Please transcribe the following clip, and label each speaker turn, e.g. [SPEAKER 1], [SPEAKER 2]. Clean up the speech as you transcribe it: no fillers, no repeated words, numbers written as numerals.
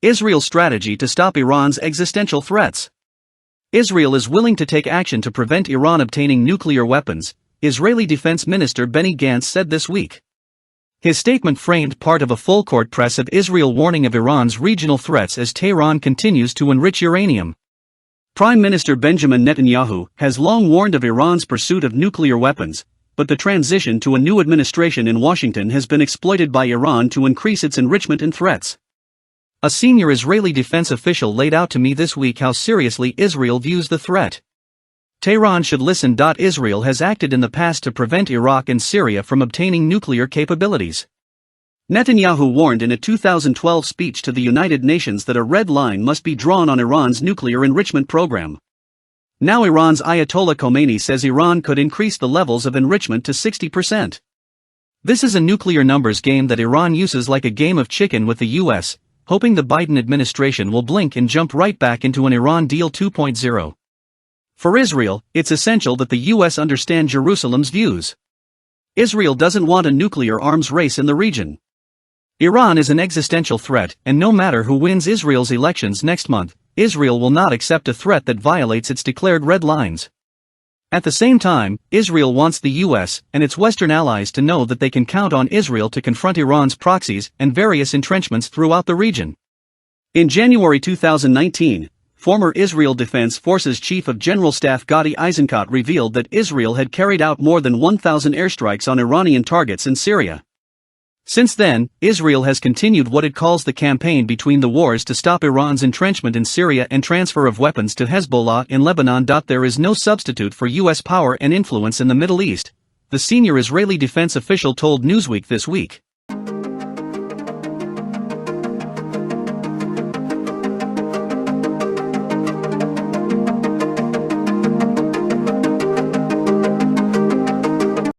[SPEAKER 1] Israel's strategy to stop Iran's existential threats. Israel is willing to take action to prevent Iran obtaining nuclear weapons, Israeli Defense Minister Benny Gantz said this week. His statement framed part of a full-court press of Israel warning of Iran's regional threats as Tehran continues to enrich uranium. Prime Minister Benjamin Netanyahu has long warned of Iran's pursuit of nuclear weapons, but the transition to a new administration in Washington has been exploited by Iran to increase its enrichment and threats. A senior Israeli defense official laid out to me this week how seriously Israel views the threat. Tehran should listen.Israel has acted in the past to prevent Iraq and Syria from obtaining nuclear capabilities. Netanyahu warned in a 2012 speech to the United Nations that a red line must be drawn on Iran's nuclear enrichment program. Now Iran's Ayatollah Khamenei says Iran could increase the levels of enrichment to 60%. This is a nuclear numbers game that Iran uses like a game of chicken with the US, hoping the Biden administration will blink and jump right back into an Iran deal 2.0. For Israel, it's essential that the US understand Jerusalem's views. Israel doesn't want a nuclear arms race in the region. Iran is an existential threat, and no matter who wins Israel's elections next month, Israel will not accept a threat that violates its declared red lines. At the same time, Israel wants the US and its Western allies to know that they can count on Israel to confront Iran's proxies and various entrenchments throughout the region. In January 2019, former Israel Defense Forces Chief of General Staff Gadi Eisenkot revealed that Israel had carried out more than 1,000 airstrikes on Iranian targets in Syria. Since then, Israel has continued what it calls the campaign between the wars to stop Iran's entrenchment in Syria and transfer of weapons to Hezbollah in Lebanon. There is no substitute for U.S. power and influence in the Middle East, the senior Israeli defense official told Newsweek this week.